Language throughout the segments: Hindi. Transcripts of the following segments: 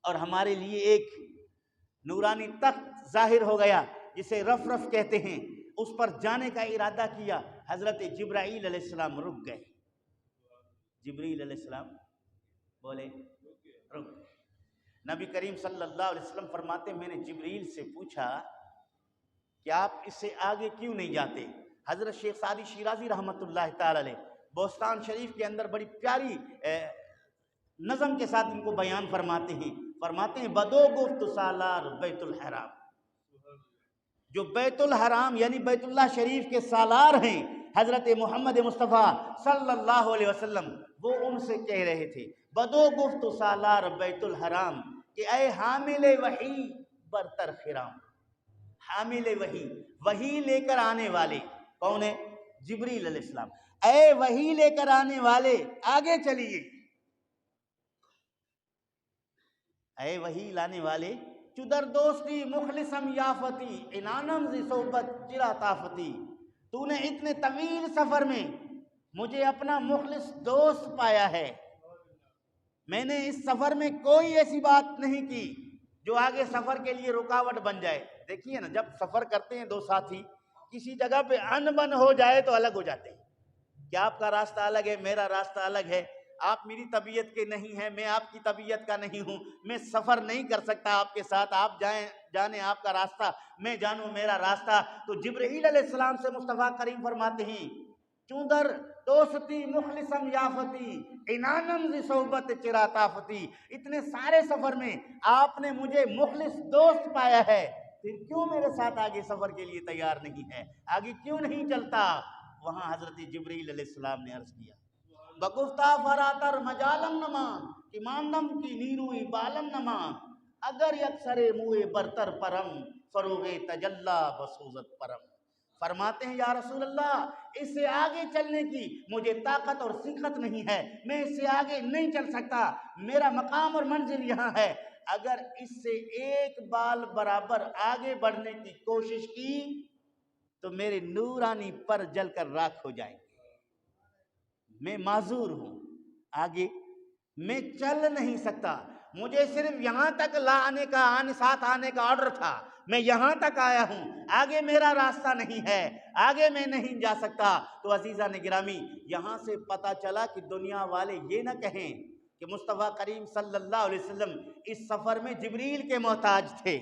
और हमारे लिए एक नूरानी तख्त जाहिर हो गया जिसे रफ रफ कहते हैं। उस पर जाने का इरादा किया, हजरत जिब्राईल अलैहिस्सलाम रुक गए। जिब्रील अलैहिस्सलाम बोले रुक गए। नबी करीम सल्लल्लाहु अलैहि वसल्लम फरमाते, मैंने जिब्रील से पूछा कि आप इससे आगे क्यों नहीं जाते। हजरत शेख सादी शिराजी रहमतुल्लाह ताला अलैह बोस्तान शरीफ के अंदर बड़ी प्यारी नज़म के साथ इनको बयान फरमाते हैं बदो गुफ्त सालार बैतुल हराम, जो बैतुल हराम यानी बैतुल्लाह शरीफ के सालार हैं हजरत मोहम्मद मुस्तफ़ा सल्लल्लाहु अलैहि वसल्लम, वो उनसे कह रहे थे बदो गुफ्त सालार बैतुल हराम कि ऐ हामिले वही बरतर खिराम। हामिले वही लेकर आने वाले कौन है? जिब्रील अलैहिस्सलाम। ऐ वही लेकर आने वाले आगे चलिए, ऐ वही लाने वाले चुदर दोस्ती मुखलिसम याफती इनानम जी सोबत चिरा ताफती। तूने इतने तवील सफर में मुझे अपना मुखलिस दोस्त पाया है। मैंने इस सफर में कोई ऐसी बात नहीं की जो आगे सफर के लिए रुकावट बन जाए। देखिए ना, जब सफर करते हैं दो साथी, किसी जगह पे अनबन हो जाए तो अलग हो जाते हैं। क्या आपका रास्ता अलग है, मेरा रास्ता अलग है, आप मेरी तबीयत के नहीं हैं, मैं आपकी तबीयत का नहीं हूं, मैं सफर नहीं कर सकता आपके साथ, आप जाने आपका रास्ता, मैं जानूं मेरा रास्ता। तो जिब्रील अलैहिस्सलाम से मुस्तफा करीम फरमाते हैं चूदर दोस्ती मुखलिसम याफती इनानम जी सोबत चिरा ताफती। इतने सारे सफर में आपने मुझे मुखलिस दोस्त पाया है, फिर क्यों मेरे साथ आगे सफर के लिए तैयार नहीं है, आगे क्यों नहीं चलता? वहां हजरत जिब्रील अलैहिस्सलाम ने अर्ज किया बगुफ्ता फरातर मजालम नमा कि मांदम की नीरुई बालम नमा अगर यक्सरे मुए बरतर परम फरोगे तजल्ला बसूजत परम। फरमाते हैं या रसूल अल्लाह, इससे आगे चलने की मुझे ताकत और सीखत नहीं है, मैं इससे आगे नहीं चल सकता, मेरा मकाम और मंजिल यहाँ है। अगर इससे एक बाल बराबर आगे बढ़ने की कोशिश की तो मेरे नूरानी पर जलकर राख हो जाएंगे। मैं माजूर हूं, आगे मैं चल नहीं सकता, मुझे सिर्फ यहां तक साथ आने का ऑर्डर था, मैं यहां तक आया हूं, आगे मेरा रास्ता नहीं है, आगे मैं नहीं जा सकता। तो अजीजा ने गिरामी, यहां से पता चला कि दुनिया वाले ये ना कहें कि मुस्तफा करीम सल्लल्लाहु अलैहि वसल्लम इस सफर में जिब्रील के मोहताज थे।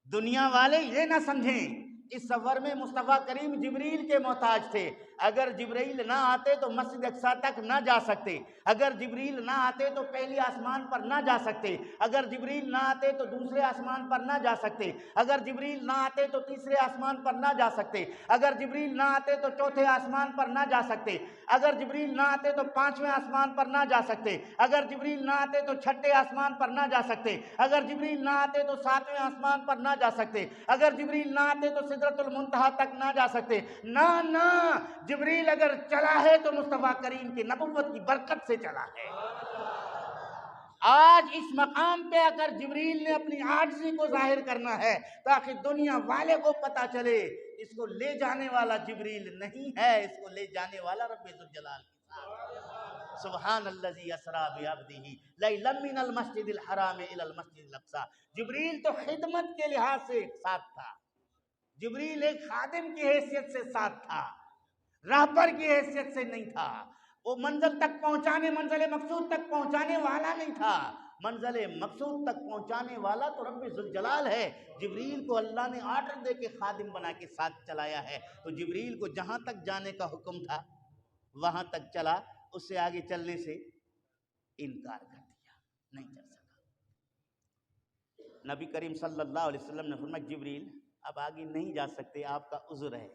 दुनिया वाले ये ना समझें इस सफर में मुस्तफा करीम जिब्रील के मोहताज थे। अगर जिब्रील ना आते तो मस्जिद अक्सा तक ना जा सकते, अगर जिब्रील ना आते तो पहले आसमान पर ना जा सकते, अगर जिब्रील ना आते तो दूसरे आसमान पर ना जा सकते, अगर जिब्रील ना आते तो तीसरे आसमान पर ना जा सकते, अगर जिब्रील ना आते तो चौथे आसमान पर ना जा सकते, अगर जिब्रील ना आते तो पांचवें आसमान पर ना जा सकते, अगर जिब्रील ना आते तो छठे आसमान पर ना जा सकते, अगर जिब्रील ना आते तो सातवें आसमान पर ना जा सकते, अगर जिब्रील ना आते तो सिदरतुल मुंतहा तक ना जा सकते। ना, जिब्रील अगर चला है तो मुस्तफा करीम की नबुव्वत की बरकत से चला है। आज इस मकाम पे आकर जिब्रील ने अपनी आजिज़ी को जाहिर करना है ताकि दुनिया वाले को पता चले इसको ले जाने वाला जिब्रील नहीं है, इसको ले जाने वाला रब्बे ज़ुल जलाल की। सुब्हानल्लज़ी असरा बिअब्दिही लैलन मिनल मस्जिदिल हराम इलल मस्जिदिल अक्सा। जिब्रील तो खिदमत के लिहाज से साथ था, जिब्रील एक खादिम की हैसियत से साथ था, राहबर की हैसियत से नहीं था। वो मंजिल तक पहुंचाने, मंजिल मकसूद तक पहुंचाने वाला नहीं था, मंजिल मकसूद तक पहुंचाने वाला तो रब्बे ज़ुल जलाल है। जिब्रील को अल्लाह ने ऑर्डर दे के खादिम बना के साथ चलाया है, तो जिब्रील को जहां तक जाने का हुक्म था वहां तक चला, उससे आगे चलने से इनकार कर दिया, नहीं चल सका। नबी करीम सल्लल्लाहु अलैहि वसल्लम ने फरमाया जिब्रील अब आगे नहीं जा सकते, आपका उज़्र है,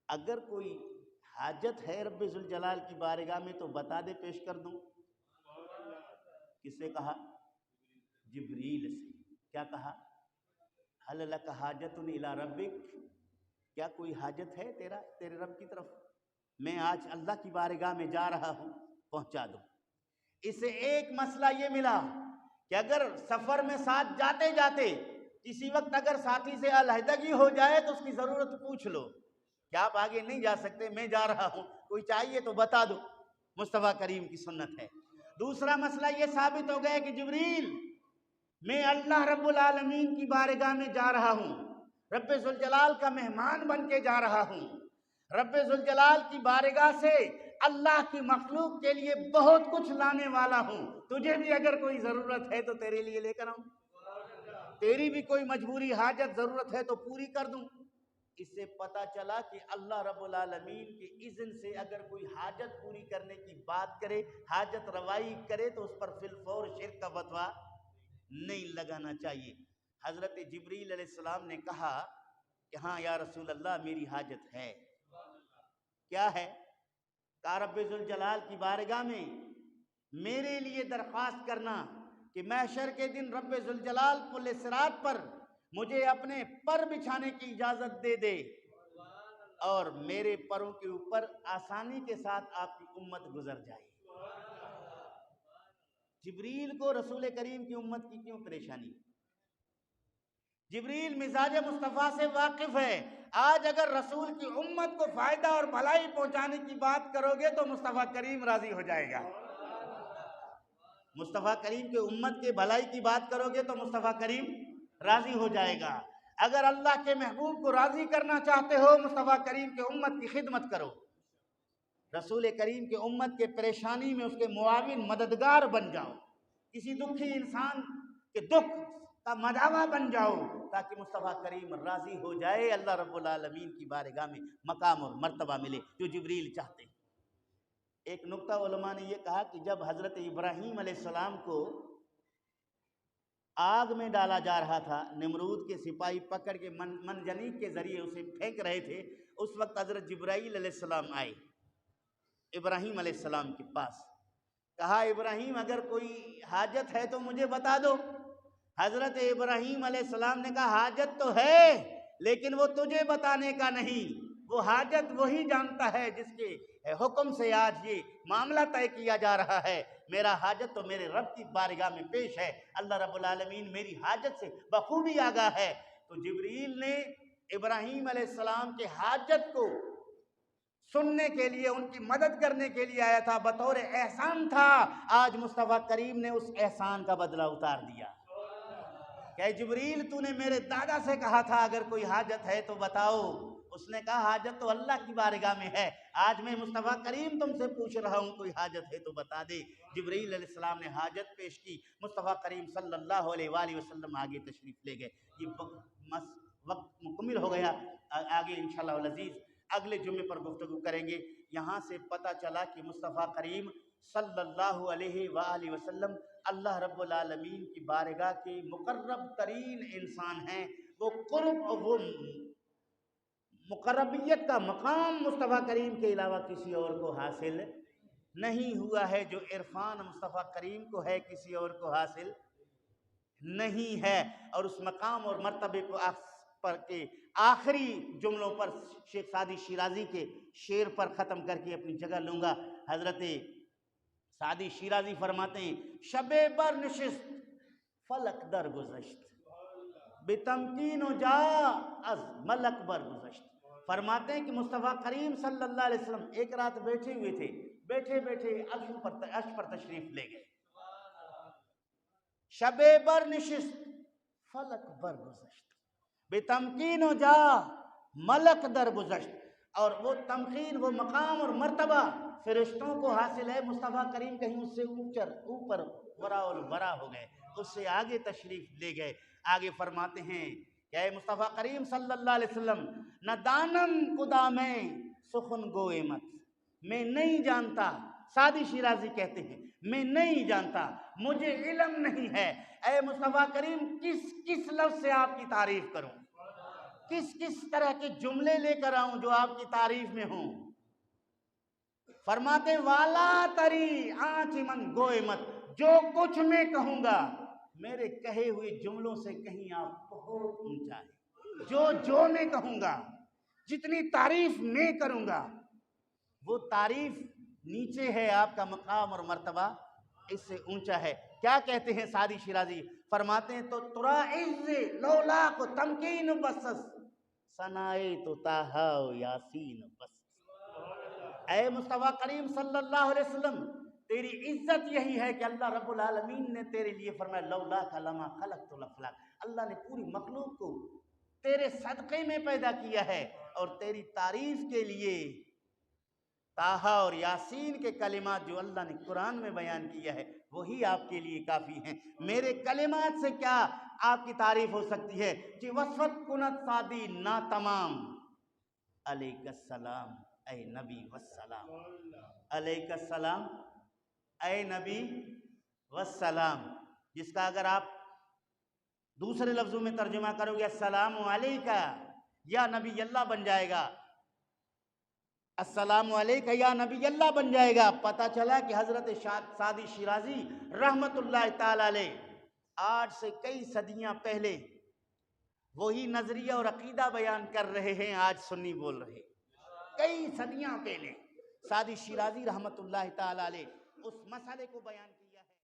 अगर कोई हाजत है रब्बे ज़ुल जलाल की बारगाह में तो बता दे, पेश कर दूं। किससे कहा? जिब्रील से। क्या कहा? हल लक हाजतुन इला रब्बिक, क्या कोई हाजत है तेरे रब की तरफ? मैं आज अल्लाह की बारगाह में जा रहा हूं, पहुंचा दो। इसे एक मसला ये मिला कि अगर सफर में साथ जाते जाते किसी वक्त अगर साथी से अलहदगी हो जाए तो उसकी जरूरत पूछ लो, क्या आप आगे नहीं जा सकते, मैं जा रहा हूं, कोई चाहिए तो बता दो। मुस्तफा करीम की सुन्नत है। दूसरा मसला ये साबित हो गया कि जिब्रील, मैं अल्लाह रब्बुल आलमीन की बारगाह में जा रहा हूँ, रब्बे जुल जलाल का मेहमान बन के जा रहा हूँ। रब्बे जुल जलाल की बारगाह से अल्लाह की मखलूक के लिए बहुत कुछ लाने वाला हूँ। तुझे भी अगर कोई ज़रूरत है तो तेरे लिए लेकर आऊँ, तेरी भी कोई मजबूरी हाजत ज़रूरत है तो पूरी कर दूँ। इससे पता चला कि अल्लाह रब्बुल आलमीन के इज़्न से अगर कोई हाजत पूरी करने की बात करे, हाजत रवाई करे, तो उस पर फिलफौर शिर्क का फतवा नहीं लगाना चाहिए। हज़रत जिब्रील अलैहिस्सलाम ने कहा कि हाँ या रसूल अल्लाह, मेरी हाजत है। क्या है? कहा रब्बे जुल जलाल की बारगाह में मेरे लिए दरख्वास्त करना कि महशर के दिन रब्बे जुल जलाल पुल सिरात पर मुझे अपने पर बिछाने की इजाजत दे दे और मेरे परों के ऊपर आसानी के साथ आपकी उम्मत गुजर जाए। जिब्रील को रसूल करीम की उम्मत की क्यों परेशानी? जिब्रील मिजाज मुस्तफ़ा से वाकिफ है। आज अगर रसूल की उम्मत को फायदा और भलाई पहुंचाने की बात करोगे तो मुस्तफ़ा करीम राजी हो जाएगा। मुस्तफ़ा करीम के उम्मत के भलाई की बात करोगे तो मुस्तफ़ा करीम राजी हो जाएगा। अगर अल्लाह के महबूब को राजी करना चाहते हो, मुस्तफ़ा करीम के उम्मत की खिदमत करो, रसूल करीम के उम्मत के परेशानी में उसके मुआविन मददगार बन जाओ, किसी दुखी इंसान के दुख का मदावा बन जाओ, ताकि मुस्तफ़ा करीम राजी हो जाए, अल्लाह रब्बुल आलमीन की बारगाह में मकाम और मर्तबा मिले जो जिब्रील चाहते हैं। एक नुक्ता उलमा ने यह कहा कि जब हज़रत इब्राहीम अलैहिस्सलाम को आग में डाला जा रहा था, नमरूद के सिपाही पकड़ के मनजनीक के जरिए उसे फेंक रहे थे, उस वक्त हज़रत जिब्राईल अलैहिस्सलाम आए इब्राहीम अलैहिस्सलाम के पास। कहा इब्राहीम, अगर कोई हाजत है तो मुझे बता दो। हज़रत इब्राहीम अलैहिस्सलाम ने कहा हाजत तो है, लेकिन वो तुझे बताने का नहीं, वो हाजत वही जानता है जिसके हुक्म से आज ये मामला तय किया जा रहा है। मेरा हाजत तो मेरे रब की बारगाह में पेश है, अल्लाह रब्बुल आलमीन मेरी हाजत से बखूबी आगाह है। तो जिब्रील ने इब्राहीम अलैहिस्सलाम के हाजत को सुनने के लिए, उनकी मदद करने के लिए आया था, बतौर एहसान था। आज मुस्तफ़ा करीम ने उस एहसान का बदला उतार दिया। क्या जिब्रील, तूने मेरे दादा से कहा था अगर कोई हाजत है तो बताओ। उसने कहा हाजत तो अल्लाह की बारगाह में है, आज मैं मुस्तफ़ा करीम तुमसे पूछ रहा हूँ, कोई हाजत है तो बता दे। जिब्रील अलैहिस्सलाम ने हाजत पेश की, मुस्तफ़ा करीम सल्लल्लाहु अलैहि वसल्लम आगे तशरीफ़ ले गए। ये वक्त मुकम्मिल हो गया, आगे इंशाअल्लाह अज़ीज़ अगले जुम्मे पर गुफ्तगू करेंगे। यहाँ से पता चला कि मुस्तफ़ा करीम सल्लल्लाहु अलैहि वसल्लम अल्लाह रब्बुल आलमीन की बारगाह के मुकर्रब तरीन इंसान हैं। वो कुर्ब और वो मुकर्रबियत का मकाम मुस्तफ़ा करीम के अलावा किसी और को हासिल नहीं हुआ है, जो इरफान मुस्तफ़ा करीम को है किसी और को हासिल नहीं है। और उस मकाम और मर्तबे पर के आखिरी जुमलों पर शेख सादी शिराजी के शेर पर ख़त्म करके अपनी जगह लूँगा। हज़रत सादी शिराजी फरमाते हैं, शबे बर नशिस्त फलक दर गुज़श्त बेतमकीन जा अज मलक बर गुज़श्त। फरमाते हैं कि मुस्तफ़ा करीम सल्लल्लाहु अलैहि वसल्लम एक रात बैठे हुए थे, बैठे बैठे अर्श पर तशरीफ़ ले गए। शबे बर नशिस्त फलक बर गुज़श्त बेतमकीन जा मलक दर गुज़श्त। और वो तमकीन, वो मकाम और मर्तबा फरिश्तों को हासिल है, मुस्तफ़ा करीम कहीं उससे ऊपर वराउल वरा हो गए, उससे आगे तशरीफ़ ले गए। आगे फरमाते हैं क्या मुस्तफ़ा करीम सल्लल्लाहु अलैहि वसल्लम, न दानम खुदा में सुखन गोए मत, मैं नहीं जानता। सादी शिराजी कहते हैं, मैं नहीं जानता, मुझे इल्म नहीं है। ऐ मुस्तफ़ा करीम, किस किस लफ्ज़ से आपकी तारीफ़ करूं, किस किस तरह के जुमले लेकर आऊं जो आपकी तारीफ में हों। फरमाते वाला तरी आँच मन गोए मत, जो कुछ मैं कहूंगा मेरे कहे हुए जुमलों से कहीं आप बहुत ऊंचा है। जो मैं कहूंगा, जितनी तारीफ मैं करूंगा, वो तारीफ नीचे है, आपका मकाम और मर्तबा इससे ऊंचा है। क्या कहते हैं सादी शिराजी? फरमाते हैं तो तुरा इज़्ज़े लौला को तमकीन बसस सनाए तो ताहाओ यासीन बस। ऐ मुस्तफ़ा करीम सल्लल्लाहु अलैहि वसल्लम, तेरी इज्जत यही है कि अल्लाह रब्बुल आलमीन ने तेरे लिए फरमाया लौला कलमा खलक़तुल अफ़लाक, अल्लाह ने पूरी मखलूक को तेरे सदक़े में पैदा किया है और तेरी तारीफ के लिए ताहा और यासीन के कलिमात जो अल्लाह ने कुरान में बयान किया है वही आपके लिए काफ़ी हैं। मेरे कलिमात से क्या आपकी तारीफ हो सकती है कि वसवत कुनत सादी ना तमाम अलैकस्सलाम ऐ नबी वस्सलाम, अलैकस्सलाम ऐ नबी वस्सलाम, जिसका अगर आप दूसरे लफ्ज़ों में तर्जुमा करोगे अस्सलामु अलैका या नबी अल्लाह बन जाएगा, अस्सलामु अलैका या नबी अल्लाह बन जाएगा। पता चला कि हज़रत सादी शिराजी रहमतुल्लाह ताला अलैह आज से कई सदियां पहले वही नजरिया और अकीदा बयान कर रहे हैं, आज सुन्नी बोल रहे। कई सदियां पहले सादी शिराजी रहमतुल्लाह ताला अलैह उस मसले को बयान किया।